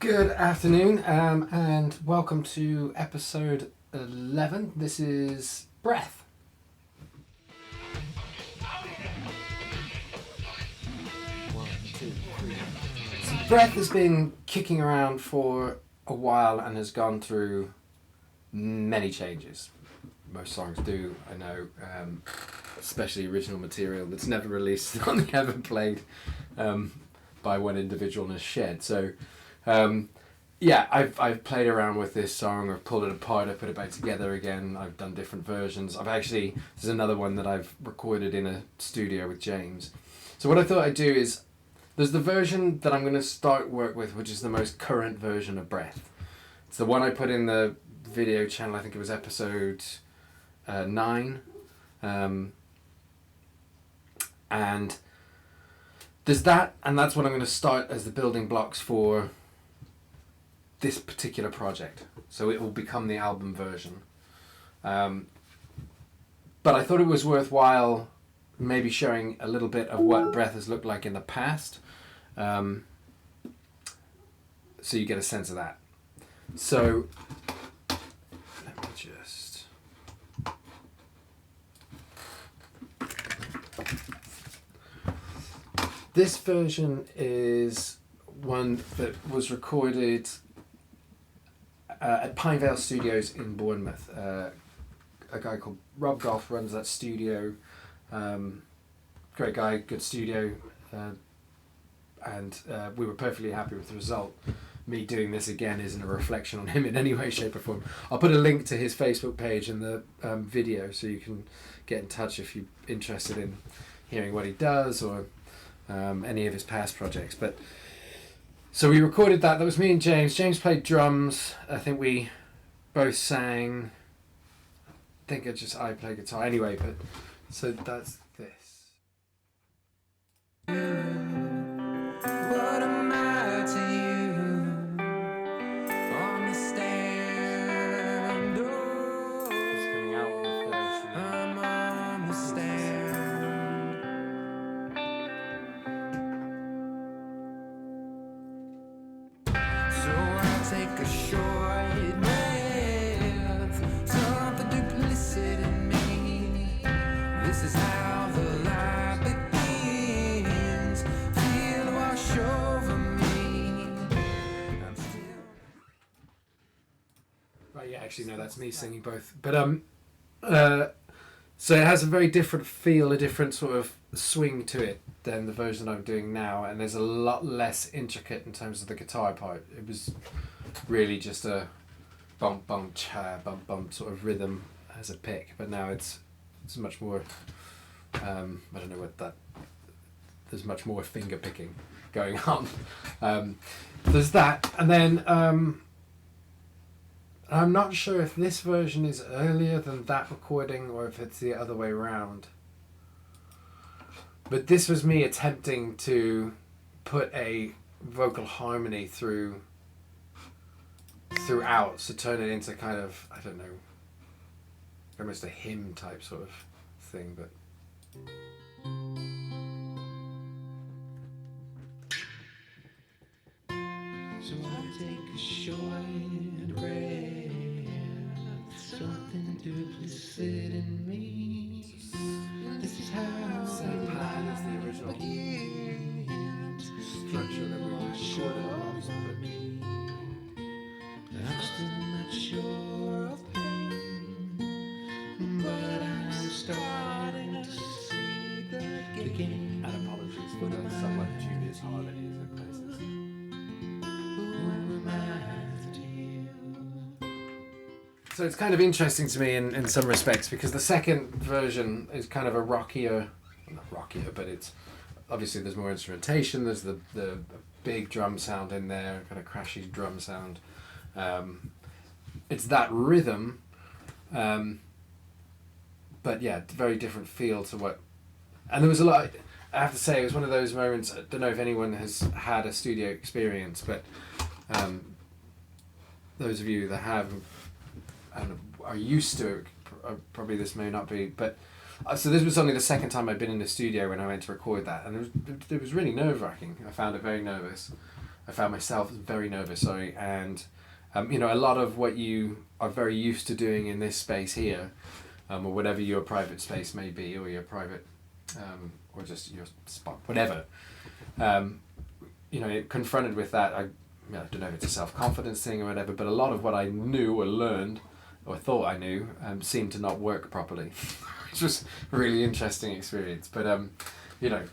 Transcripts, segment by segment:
Good afternoon, and welcome to episode 11. This is Breath. One, two, three. So Breath has been kicking around for a while and has gone through many changes. Most songs do, I know, especially original material that's never released on the ever played by one individual in a shed. So yeah, I've played around with this song. I've pulled it apart. I put it back together again. I've done different versions. There's another one that I've recorded in a studio with James. So what I thought I'd do is, there's the version that I'm going to start work with, which is the most current version of Breath. It's the one I put in the video channel. I think it was episode 9. And there's that, and that's what I'm going to start as the building blocks for this particular project. So it will become the album version. But I thought it was worthwhile maybe showing a little bit of what Breath has looked like in the past. So you get a sense of that. So let me just... This version is one that was recorded at Pine Vale Studios in Bournemouth. A guy called Rob Goff runs that studio. Great guy, good studio, and we were perfectly happy with the result. Me doing this again isn't a reflection on him in any way, shape or form. I'll put a link to his Facebook page in the video so you can get in touch if you're interested in hearing what he does or any of his past projects. But so we recorded that. That was me and James. James played drums. I think we both sang. I played guitar anyway. But so that's this. What am I to you on the stand? Oh, it's coming out on the first. I'm on the stand. So I'll take a short breath, something duplicit in me. This is how the light begins. Feel wash over me. I'm still... Right, yeah, actually no, that's me singing both. But so it has a very different feel, a different sort of swing to it than the version I'm doing now, and there's a lot less intricate in terms of the guitar part. It was really just a bump bump cha bump bump sort of rhythm as a pick, but now it's much more I don't know what that, there's much more finger picking going on. There's that, and then I'm not sure if this version is earlier than that recording or if it's the other way around. But this was me attempting to put a vocal harmony throughout, so turn it into kind of, I don't know, almost a hymn type sort of thing, but... So I take a short breath, something duplicit in me. This is how same pattern as the original structure that we recorded alongside me. I'm still not sure of pain, but I'm starting to see the game. And apologies for the somewhat dubious harmonies in places. So it's kind of interesting to me in some respects, because the second version is kind of a rockier, not rockier, but it's obviously there's more instrumentation, there's the big drum sound in there, kind of crashy drum sound. It's that rhythm, but yeah, very different feel to what, and there was a lot, I have to say, it was one of those moments, I don't know if anyone has had a studio experience, but those of you that have and are used to it, probably this may not be, but so this was only the second time I'd been in the studio when I went to record that, and it was really nerve-wracking. I found it very nervous. I found myself very nervous, sorry, and you know, a lot of what you are very used to doing in this space here, or whatever your private space may be, or your private, or just your spot, whatever, you know, confronted with that, I don't know if it's a self-confidence thing or whatever, but a lot of what I knew or learned, or thought I knew, seemed to not work properly, which was a really interesting experience. But, you know,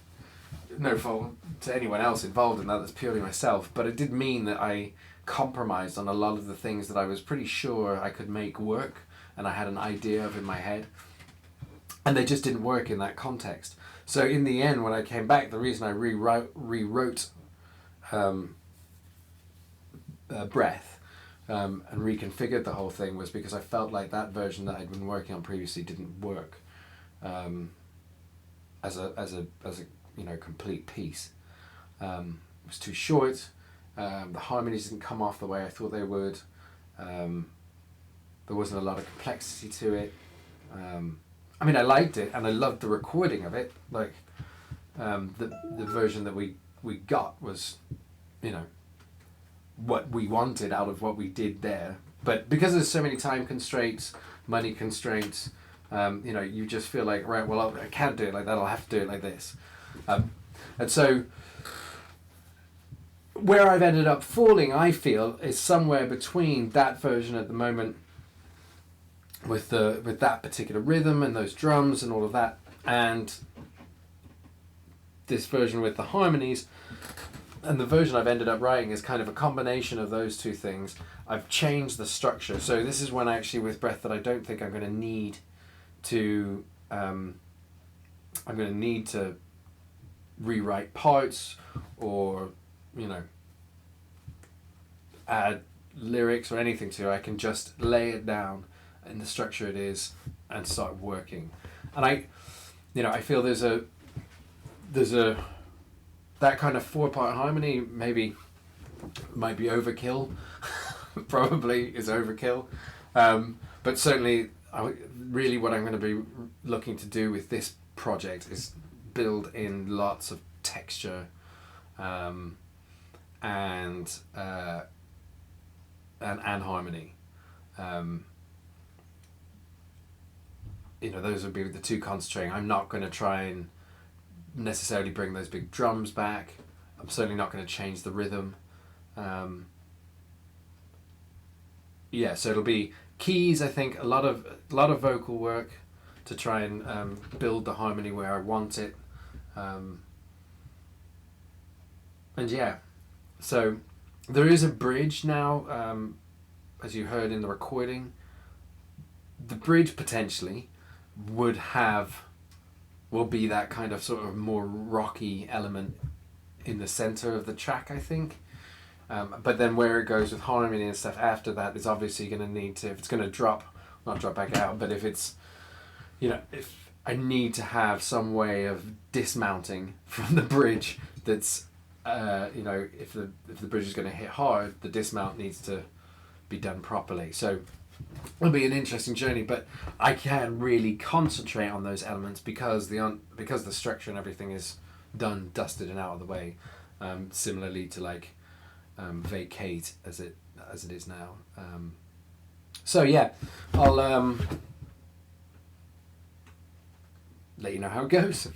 no fault to anyone else involved in that, that's purely myself, but it did mean that I compromised on a lot of the things that I was pretty sure I could make work, and I had an idea of in my head, and they just didn't work in that context. So in the end, when I came back, the reason I rewrote Breath, and reconfigured the whole thing, was because I felt like that version that I'd been working on previously didn't work as a you know, complete piece. It was too short. The harmonies didn't come off the way I thought they would. There wasn't a lot of complexity to it. I mean, I liked it and I loved the recording of it. Like the version that we got was, you know, what we wanted out of what we did there. But because there's so many time constraints, money constraints, you know, you just feel like, right, well, I can't do it like that, I'll have to do it like this. And so where I've ended up falling, I feel, is somewhere between that version at the moment with that particular rhythm and those drums and all of that, and this version with the harmonies. And the version I've ended up writing is kind of a combination of those two things. I've changed the structure. So this is one actually with Breath that I don't think I'm going to need to rewrite parts or, you know, add lyrics or anything to. I can just lay it down in the structure it is and start working. And I feel there's a that kind of 4-part harmony maybe might be overkill. Probably is overkill. But certainly really what I'm going to be looking to do with this project is build in lots of texture and harmony. You know, those would be the two concentrating. I'm not going to try and necessarily bring those big drums back. I'm certainly not going to change the rhythm. Yeah, so it'll be keys, I think, a lot of vocal work to try and build the harmony where I want it. And yeah, so there is a bridge now, as you heard in the recording. The bridge potentially will be that kind of sort of more rocky element in the center of the track, I think. But then where it goes with harmony and stuff after that is obviously going to need to, if it's going to not drop back out, but if it's, you know, if I need to have some way of dismounting from the bridge that's, you know, if the bridge is going to hit hard, the dismount needs to be done properly. So it'll be an interesting journey, but I can really concentrate on those elements because the structure and everything is done, dusted and out of the way. Similarly to like Vacate as it is now. So yeah, I'll let you know how it goes.